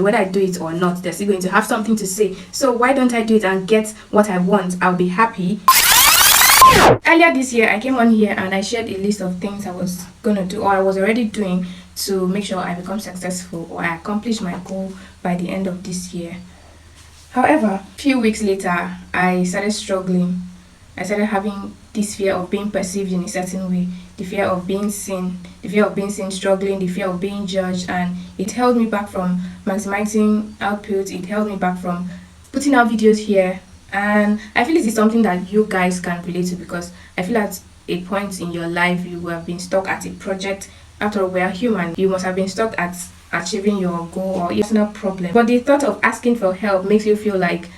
whether I do it or not, they're still going to have something to say. So why don't I do it and get what I want? I'll be happy. Earlier this year, I came on here and I shared a list of things I was gonna do, or I was already doing, to make sure I become successful or I accomplish my goal by the end of this year. However, a few weeks later, I started struggling. I started having this fear of being perceived in a certain way, the fear of being seen, struggling, the fear of being judged, and it held me back from maximizing output. It held me back from putting out videos here. And I feel this is something that you guys can relate to, because I feel at a point in your life you have been stuck at a project. After all, we are human. You must have been stuck at achieving your goal or your personal problem. But the thought of asking for help makes you feel like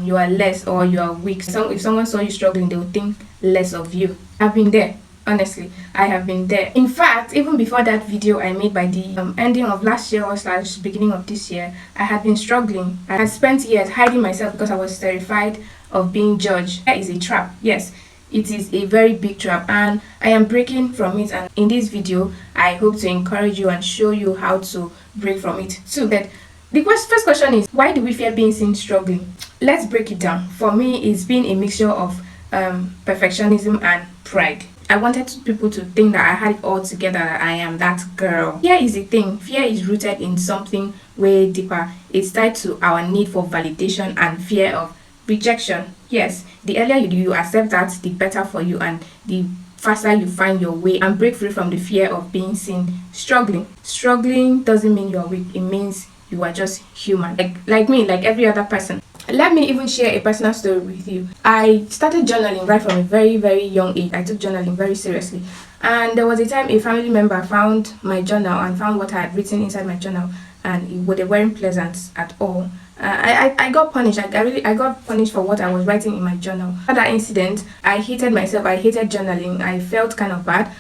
you are less or you are weak. So if someone saw you struggling, they would think less of you. I've been there. Honestly, I have been there. In fact, even before that video I made by the ending of last year or / beginning of this year, I had been struggling. I had spent years hiding myself because I was terrified of being judged. That is a trap. Yes, it is a very big trap, and I am breaking from it. And in this video, I hope to encourage you and show you how to break from it too. But the first question is, why do we fear being seen struggling? Let's break it down. For me, it's been a mixture of perfectionism and pride. I wanted people to think that I had it all together, that I am that girl. Fear is the thing. Fear is rooted in something way deeper. It's tied to our need for validation and fear of rejection. Yes, the earlier you accept that, the better for you, and the faster you find your way and break free from the fear of being seen struggling. Struggling doesn't mean you're weak. It means you are just human, like me, like every other person. Let me even share a personal story with you. I started journaling right from a very, very young age. I took journaling very seriously. And there was a time a family member found my journal and found what I had written inside my journal, and they weren't pleasant at all. I got punished. I got punished for what I was writing in my journal. After that incident, I hated myself. I hated journaling. I felt kind of bad.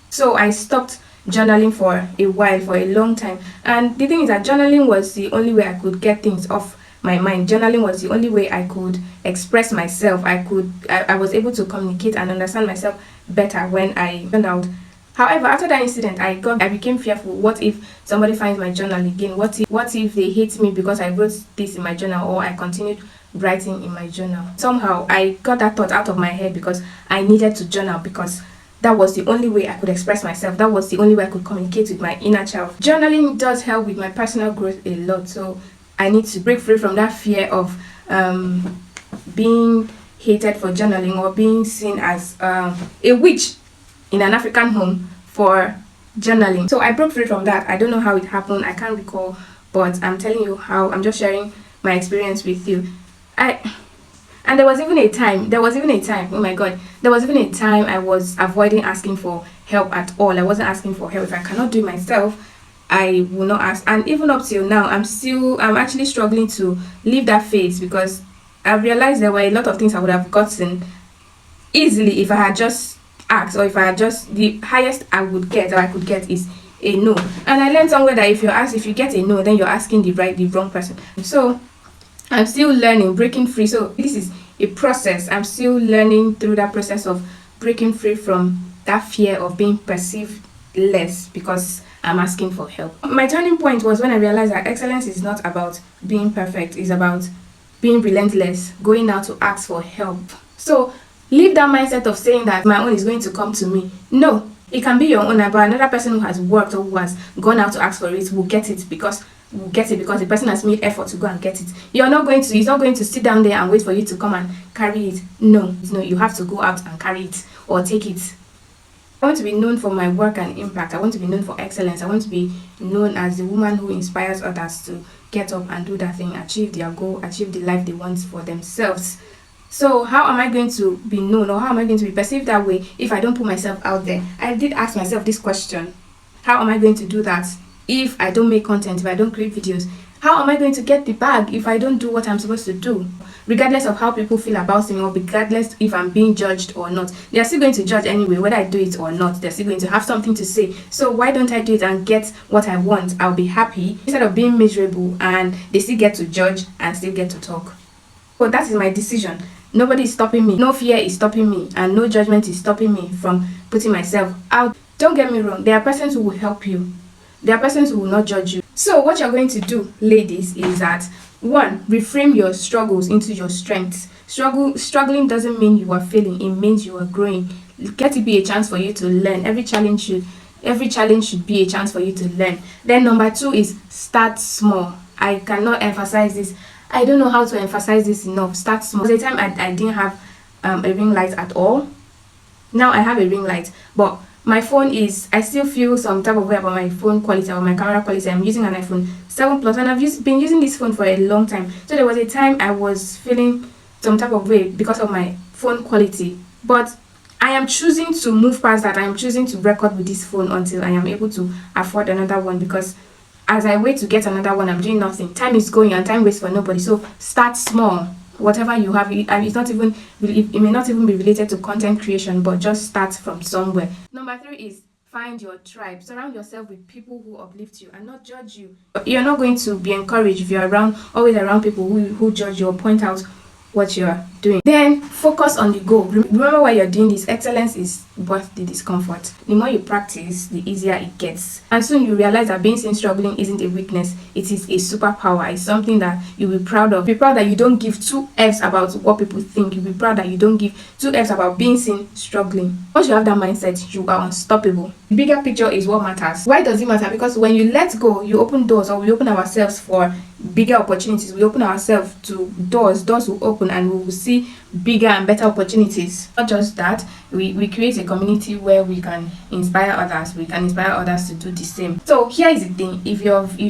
So I stopped journaling for a while, for a long time. And the thing is that journaling was the only way I could get things off my mind. Journaling was the only way I could express myself. I was able to communicate and understand myself better when I journaled. However, after that incident, I became fearful. What if somebody finds my journal again? What if they hate me because I wrote this in my journal, or I continued writing in my journal? Somehow I got that thought out of my head, because I needed to journal, because that was the only way I could express myself. That was the only way I could communicate with my inner child. Journaling does help with my personal growth a lot. So I need to break free from that fear of being hated for journaling, or being seen as a witch in an African home for journaling. So I broke free from that. I don't know how it happened. I can't recall, but I'm telling you how. I'm just sharing my experience with you. And there was even a time, oh my God, there was even a time I was avoiding asking for help at all. I wasn't asking for help. If I cannot do it myself, I will not ask. And even up till now, I'm actually struggling to leave that phase, because I realized there were a lot of things I would have gotten easily if I had just asked, or if I had just, the highest I could get is a no. And I learned somewhere that if you get a no, then you're asking the wrong person. So I'm still learning, breaking free. So this is a process. I'm still learning through that process of breaking free from that fear of being perceived less because I'm asking for help. My turning point was when I realized that excellence is not about being perfect. It's about being relentless, going out to ask for help. So leave that mindset of saying that my own is going to come to me. No, it can be your own, but another person who has worked or who has gone out to ask for it will get it, because the person has made effort to go and get it. He's not going to sit down there and wait for you to come and carry it. No, you have to go out and carry it or take it. I want to be known for my work and impact. I want to be known for excellence. I want to be known as the woman who inspires others to get up and do that thing, achieve their goal, achieve the life they want for themselves. So how am I going to be known, or how am I going to be perceived that way if I don't put myself out there? I did ask myself this question. How am I going to do that if I don't make content, if I don't create videos? How am I going to get the bag if I don't do what I'm supposed to do? Regardless of how people feel about me, or regardless if I'm being judged or not, they're still going to judge anyway, whether I do it or not. They're still going to have something to say. So why don't I do it and get what I want? I'll be happy instead of being miserable and they still get to judge and still get to talk. So that is my decision. Nobody is stopping me. No fear is stopping me, and no judgment is stopping me from putting myself out. Don't get me wrong. There are persons who will help you. There are persons who will not judge you. So what you're going to do, ladies, is that one, reframe your struggles into your strengths. Struggling doesn't mean you are failing, it means you are growing. Let it be a chance for you to learn. Every challenge should be a chance for you to learn. Then number two is start small. I cannot emphasize this. I don't know how to emphasize this enough. Start small. There was a time I didn't have a ring light at all. Now I have a ring light, but my phone is, I still feel some type of way about my phone quality or my camera quality. I'm using an iPhone 7 Plus and I've been using this phone for a long time. So there was a time I was feeling some type of way because of my phone quality. But I am choosing to move past that. I am choosing to record with this phone until I am able to afford another one, because as I wait to get another one, I'm doing nothing. Time is going and time waits for nobody. So start small. Whatever you have, it's not even, it may not even be related to content creation, but just start from somewhere. Number three is find your tribe. Surround yourself with people who uplift you and not judge you. You're not going to be encouraged if you're always around people who judge you or point out what you're doing. Then focus on the goal. Remember why you're doing this. Excellence is worth the discomfort. The more you practice, the easier it gets. And soon you realize that being seen struggling isn't a weakness. It is a superpower. It's something that you'll be proud of. Be proud that you don't give two F's about what people think. You'll be proud that you don't give two F's about being seen struggling. Once you have that mindset, you are unstoppable. The bigger picture is what matters. Why does it matter? Because when you let go, you open doors, or we open ourselves for bigger opportunities. We open ourselves to doors will open and we will see bigger and better opportunities. Not just that, we create a community where we can inspire others. We can inspire others to do the same. So here is the thing: if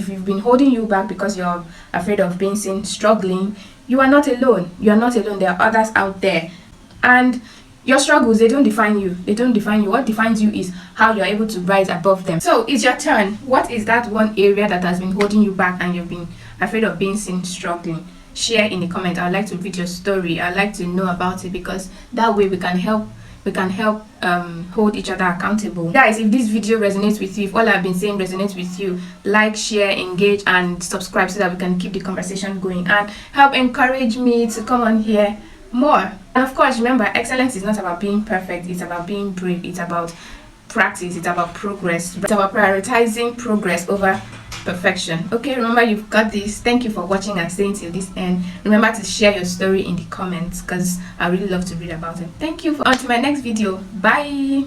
you've been holding you back because you're afraid of being seen struggling, you are not alone. You are not alone. There are others out there, and your struggles, they don't define you. They don't define you. What defines you is how you're able to rise above them. So it's your turn. What is that one area that has been holding you back and you've been afraid of being seen struggling? Share in the comment. I'd like to read your story. I'd like to know about it, because that way we can help hold each other accountable. Guys, if this video resonates with you, if all I've been saying resonates with you, like, share, engage, and subscribe so that we can keep the conversation going and help encourage me to come on here more. And of course, remember, excellence is not about being perfect. It's about being brave. It's about practice. It's about progress. It's about prioritizing progress over perfection. Okay, remember, you've got this. Thank you for watching and staying till this end. Remember to share your story in the comments, because I really love to read about it. Thank you. On to my next video. Bye.